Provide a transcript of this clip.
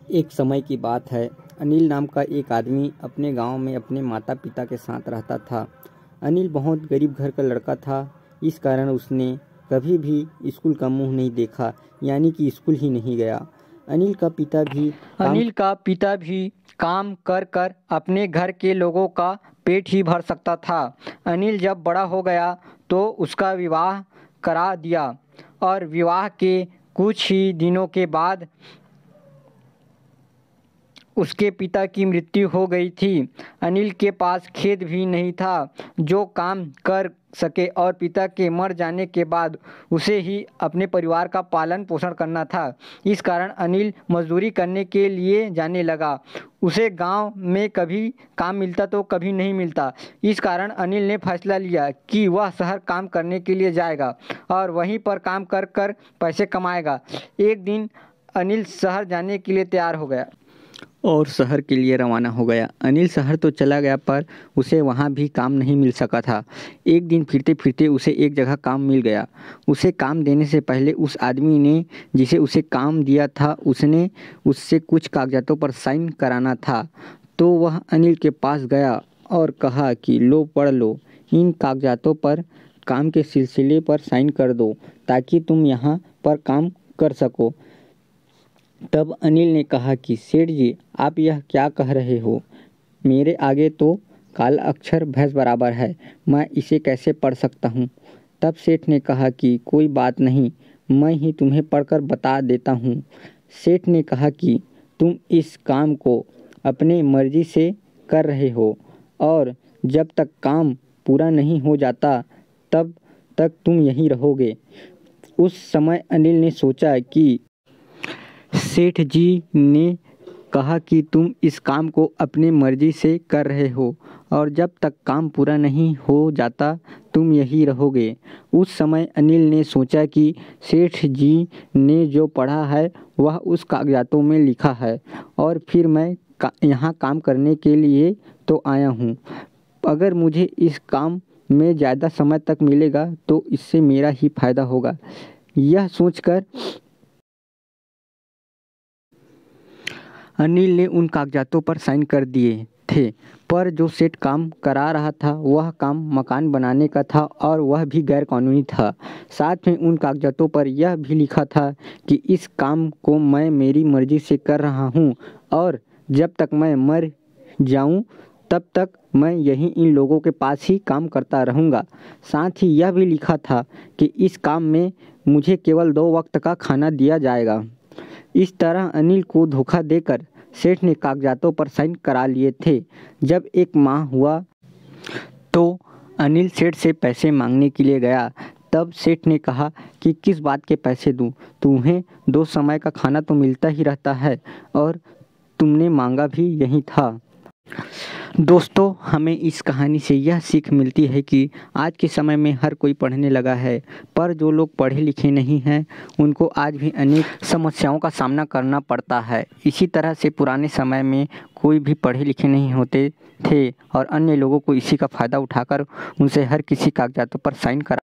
एक समय की बात है। अनिल नाम का एक आदमी अपने गांव में अपने माता पिता के साथ रहता था। अनिल बहुत गरीब घर का लड़का था। इस कारण उसने कभी भी स्कूल का मुंह नहीं देखा, यानी कि स्कूल ही नहीं गया। अनिल का पिता भी काम कर कर अपने घर के लोगों का पेट ही भर सकता था। अनिल जब बड़ा हो गया तो उसका विवाह करा दिया और विवाह के कुछ ही दिनों के बाद उसके पिता की मृत्यु हो गई थी। अनिल के पास खेत भी नहीं था जो काम कर सके और पिता के मर जाने के बाद उसे ही अपने परिवार का पालन पोषण करना था। इस कारण अनिल मजदूरी करने के लिए जाने लगा। उसे गांव में कभी काम मिलता तो कभी नहीं मिलता। इस कारण अनिल ने फैसला लिया कि वह शहर काम करने के लिए जाएगा और वहीं पर काम कर कर पैसे कमाएगा। एक दिन अनिल शहर जाने के लिए तैयार हो गया और शहर के लिए रवाना हो गया। अनिल शहर तो चला गया पर उसे वहाँ भी काम नहीं मिल सका था। एक दिन फिरते फिरते उसे एक जगह काम मिल गया। उसे काम देने से पहले उस आदमी ने जिसे उसे काम दिया था उसने उससे कुछ कागजातों पर साइन कराना था। तो वह अनिल के पास गया और कहा कि लो पढ़ लो, इन कागजातों पर काम के सिलसिले पर साइन कर दो ताकि तुम यहाँ पर काम कर सको। तब अनिल ने कहा कि सेठ जी, आप यह क्या कह रहे हो? मेरे आगे तो काला अक्षर भैंस बराबर है, मैं इसे कैसे पढ़ सकता हूँ? तब सेठ ने कहा कि कोई बात नहीं, मैं ही तुम्हें पढ़कर बता देता हूँ। सेठ ने कहा कि तुम इस काम को अपने मर्जी से कर रहे हो और जब तक काम पूरा नहीं हो जाता तब तक तुम यहीं रहोगे। उस समय अनिल ने सोचा कि सेठ जी ने कहा कि तुम इस काम को अपनी मर्जी से कर रहे हो और जब तक काम पूरा नहीं हो जाता तुम यहीं रहोगे। उस समय अनिल ने सोचा कि सेठ जी ने जो पढ़ा है वह उस कागजातों में लिखा है और फिर मैं यहाँ काम करने के लिए तो आया हूँ। अगर मुझे इस काम में ज़्यादा समय तक मिलेगा तो इससे मेरा ही फायदा होगा। यह सोचकर अनिल ने उन कागजातों पर साइन कर दिए थे। पर जो सेठ काम करा रहा था वह काम मकान बनाने का था और वह भी गैर कानूनी था। साथ में उन कागजातों पर यह भी लिखा था कि इस काम को मैं मेरी मर्जी से कर रहा हूँ और जब तक मैं मर जाऊँ तब तक मैं यहीं इन लोगों के पास ही काम करता रहूँगा। साथ ही यह भी लिखा था कि इस काम में मुझे केवल 2 वक्त का खाना दिया जाएगा। इस तरह अनिल को धोखा देकर सेठ ने कागजातों पर साइन करा लिए थे। जब 1 माह हुआ तो अनिल सेठ से पैसे मांगने के लिए गया। तब सेठ ने कहा कि किस बात के पैसे दूं? तुम्हें 2 समय का खाना तो मिलता ही रहता है और तुमने मांगा भी यही था। दोस्तों, हमें इस कहानी से यह सीख मिलती है कि आज के समय में हर कोई पढ़ने लगा है, पर जो लोग पढ़े लिखे नहीं हैं उनको आज भी अनेक समस्याओं का सामना करना पड़ता है। इसी तरह से पुराने समय में कोई भी पढ़े लिखे नहीं होते थे और अन्य लोगों को इसी का फ़ायदा उठाकर उनसे हर किसी कागजातों पर साइन करा